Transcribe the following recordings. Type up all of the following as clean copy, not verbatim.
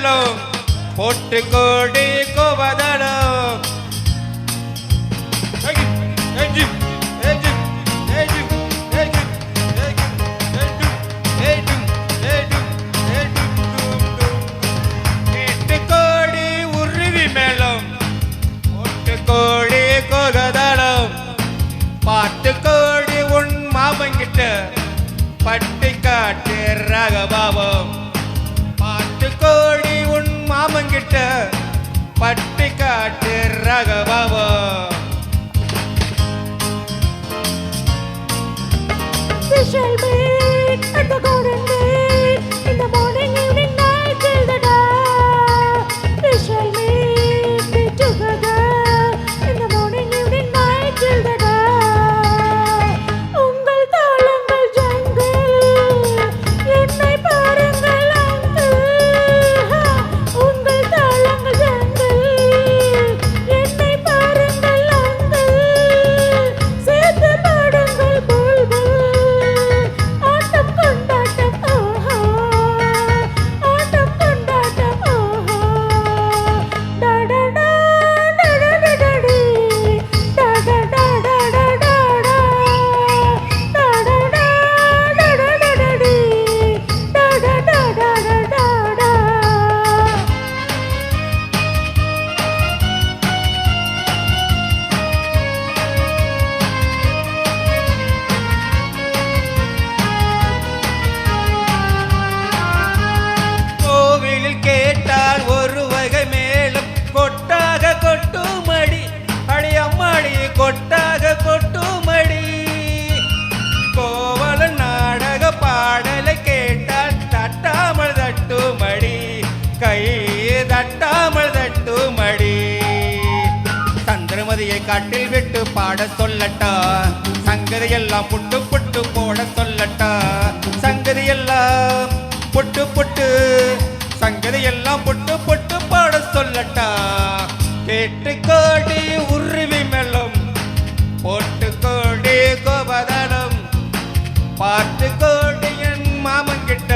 மேலும் பொட்டு கோடி கோபதனம் கோடி உருவி மேலும் பொட்டு கோடி கோகதனம் பாட்டு கோடி உன் மாமங்கிட்ட பட்டி காட்டு ரகபாவம் பாட்டு கோடி உன் மாமங்கிட்ட பட்டி காட்டு ரகபாவம் We shall meet at the Golden Gate in the morning, evening, night till the dawn. We shall meet, be together in the morning, evening, night till the dawn. உங்கள் தாளங்கள் ஜங்கிள் என்னை பாருங்கள் அங்கிள். உங்கள் தாளங்கள் ஜங்கிள் என்னை பாருங்கள் uncle. சேர்த்து பாடுங்கள் புல்புல் ஆட்டம் கொண்டாட்டம் ஓஹோ ஆட்டம் கொண்டாட்டம் ஓஹோ டடடா டடடடடி டடடடடடடா டடடா டடடடடி டடடடடடடா. கோவிலில் கேட்டால் ஒரு வகை மேலும் கொட்டாக கொட்டுமடி அடி அம்மாடி கொட்டாக கொட்டுமடி கோவல நாடக பாடலை கேட்டால் தட்டாமல் தட்டுமடி கை தட்டாமல் தட்டுமடி சந்திரமதியை காட்டில் விட்டு பாட சொல்லட்டா சங்கதியெல்லாம் புட்டு புட்டு போட சொல்லட்டா சங்கதியெல்லாம் புட்டு புட்டு சங்கதியெல்லாம் புட்டு புட்டு பாட சொல்லட்டா கேட்டு கோடி உருவி மேலும் போட்டு கோடி கோபதனம் பாட்டு கோடி என் மாமங்கிட்ட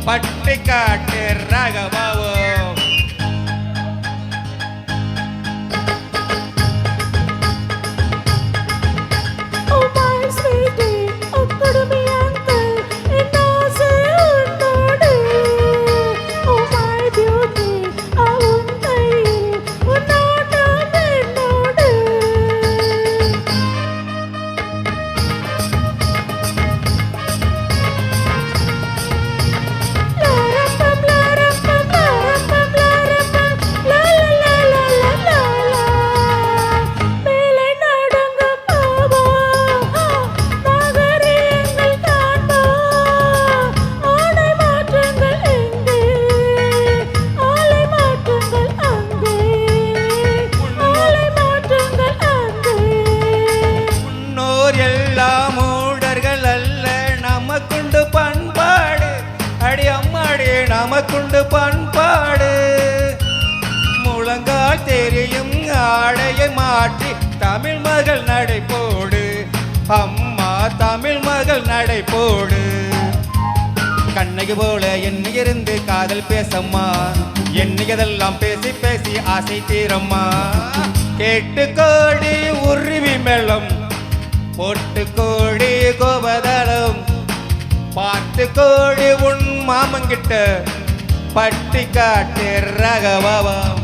பட்டி காட்டு ரகபாவம் Oh my sweetie, ஒப்படுமே uncle, என் ஆசை உன்னோடு. Oh my beauty, உன் கையில் உன் ஆட்டம் என்னோடு. லாரப்பம் லாரப்பம் லாரப்பம் லாரப்பம் லா லா லா லா லா லா. மேலே நடங்க போவோம் நாகரீகங்கள் காண்போம். ஆடை மாற்றங்கள் எங்கே ஆலை மாற்றங்கள் அங்கே ஆலை மாற்றங்கள் அங்கே. முன்னோர் எல்லாம் மூடர்கள் அல்ல நமக்குண்டு பண்பாடு அடி அம்மாடி நமக்குண்டு பண்பாடு முழங்கால் தெரியும் ஆடையை மாற்றி தமிழ் மகள் நடை போடு அம்மா தமிழ் மகள் நடை போடு கண்ணகி போல எண்ணியிருந்து காதல் பேசம்மா எண்ணியதெல்லாம் பேசி பேசி ஆசை தீரம்மா கேட்டு கோடி உருவி மேளம் பொட்டு கோடி கோபதனம் பாட்டு கோடி உன் மாமங்கிட்ட பட்டி காட்டு ரகபாவம்